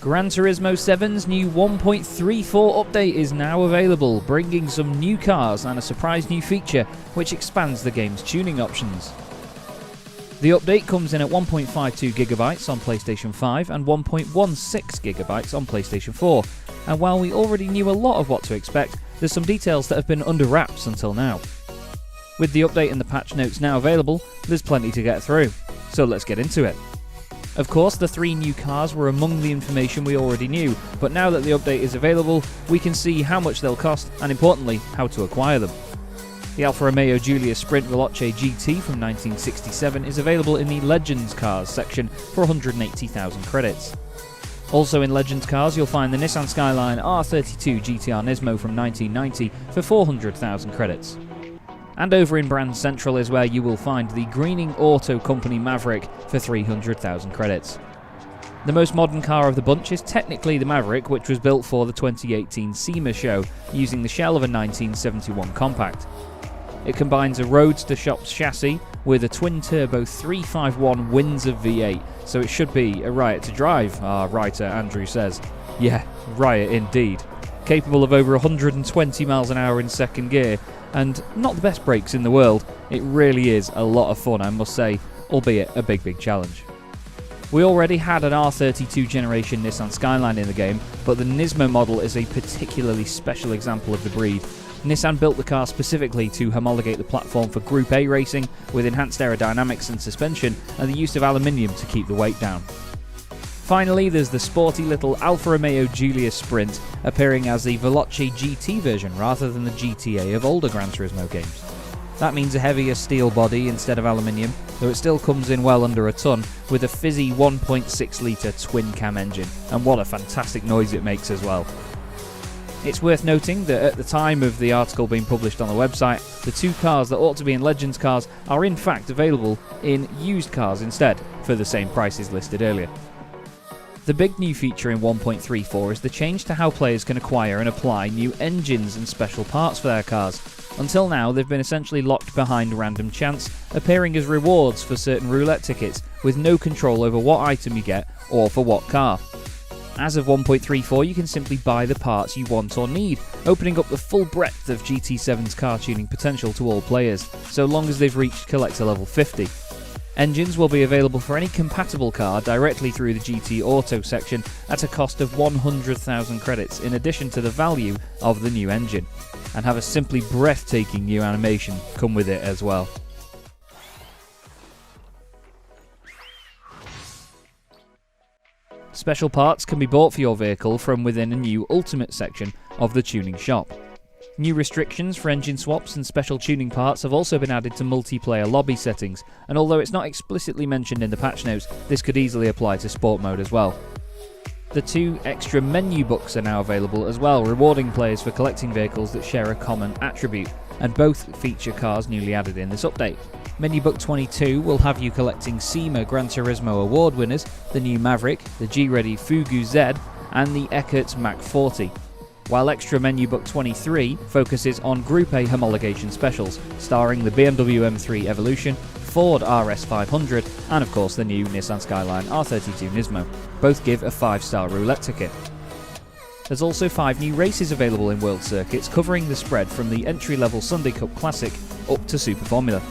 Gran Turismo 7's new 1.34 update is now available, bringing some new cars and a surprise new feature which expands the game's tuning options. The update comes in at 1.52GB on PlayStation 5 and 1.16GB on PlayStation 4, and while we already knew a lot of what to expect, there's some details that have been under wraps until now. With the update and the patch notes now available, there's plenty to get through, so let's get into it. Of course, the 3 new cars were among the information we already knew, but now that the update is available, we can see how much they'll cost and, importantly, how to acquire them. The Alfa Romeo Giulia Sprint Veloce GT from 1967 is available in the Legends Cars section for 180,000 credits. Also in Legends Cars, you'll find the Nissan Skyline R32 GTR Nismo from 1990 for 400,000 credits. And over in Brand Central is where you will find the Greening Auto Company Maverick for 300,000 credits. The most modern car of the bunch is technically the Maverick, which was built for the 2018 SEMA show using the shell of a 1971 compact. It combines a Roadster Shops chassis with a twin-turbo 351 Windsor V8, so it should be a riot to drive, our writer Andrew says. Yeah, riot indeed. Capable of over 120 miles an hour in second gear, and not the best brakes in the world. It really is a lot of fun, I must say, albeit a big challenge. We already had an R32 generation Nissan Skyline in the game, but the Nismo model is a particularly special example of the breed. Nissan built the car specifically to homologate the platform for Group A racing with enhanced aerodynamics and suspension and the use of aluminium to keep the weight down. Finally, there's the sporty little Alfa Romeo Giulia Sprint, appearing as the Veloce GT version rather than the GTA of older Gran Turismo games. That means a heavier steel body instead of aluminium, though it still comes in well under a ton, with a fizzy 1.6 litre twin-cam engine, and what a fantastic noise it makes as well. It's worth noting that at the time of the article being published on the website, the 2 cars that ought to be in Legends Cars are in fact available in used cars instead, for the same prices listed earlier. The big new feature in 1.34 is the change to how players can acquire and apply new engines and special parts for their cars. Until now, they've been essentially locked behind random chance, appearing as rewards for certain roulette tickets, with no control over what item you get or for what car. As of 1.34, you can simply buy the parts you want or need, opening up the full breadth of GT7's car tuning potential to all players, so long as they've reached collector level 50. Engines will be available for any compatible car directly through the GT Auto section at a cost of 100,000 credits in addition to the value of the new engine, and have a simply breathtaking new animation come with it as well. Special parts can be bought for your vehicle from within a new Ultimate section of the tuning shop. New restrictions for engine swaps and special tuning parts have also been added to multiplayer lobby settings, and although it's not explicitly mentioned in the patch notes, this could easily apply to sport mode as well. The 2 extra menu books are now available as well, rewarding players for collecting vehicles that share a common attribute, and both feature cars newly added in this update. Menu Book 22 will have you collecting SEMA Gran Turismo award winners, the new Maverick, the G-Ready Fugu Z, and the Eckert Mach 40. While extra Menu Book 23 focuses on Group A homologation specials, starring the BMW M3 Evolution, Ford RS 500, and of course the new Nissan Skyline R32 Nismo. Both give a 5-star roulette ticket. There's also 5 new races available in World Circuits, covering the spread from the entry-level Sunday Cup Classic up to Super Formula.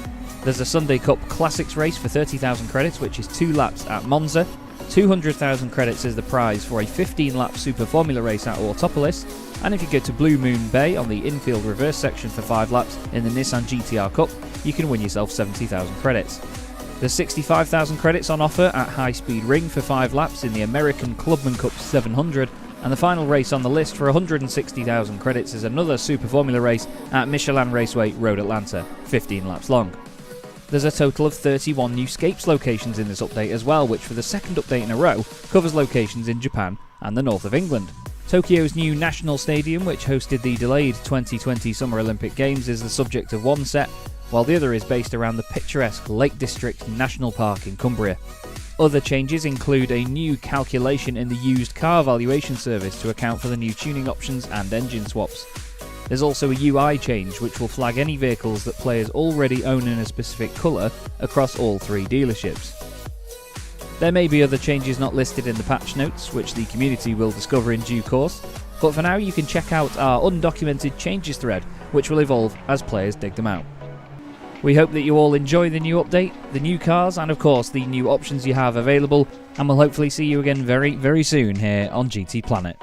There's a Sunday Cup Classics race for 30,000 credits, which is 2 laps at Monza. 200,000 credits is the prize for a 15-lap Super Formula race at Autopolis, and if you go to Blue Moon Bay on the infield reverse section for 5 laps in the Nissan GTR Cup, you can win yourself 70,000 credits. There's 65,000 credits on offer at High Speed Ring for 5 laps in the American Clubman Cup 700, and the final race on the list for 160,000 credits is another Super Formula race at Michelin Raceway Road Atlanta, 15 laps long. There's a total of 31 new Scapes locations in this update as well, which for the second update in a row covers locations in Japan and the north of England. Tokyo's new National Stadium, which hosted the delayed 2020 Summer Olympic Games, is the subject of one set, while the other is based around the picturesque Lake District National Park in Cumbria. Other changes include a new calculation in the used car valuation service to account for the new tuning options and engine swaps. There's also a UI change which will flag any vehicles that players already own in a specific colour across all 3 dealerships. There may be other changes not listed in the patch notes, which the community will discover in due course, but for now you can check out our undocumented changes thread, which will evolve as players dig them out. We hope that you all enjoy the new update, the new cars, and of course the new options you have available, and we'll hopefully see you again very, very soon here on GT Planet.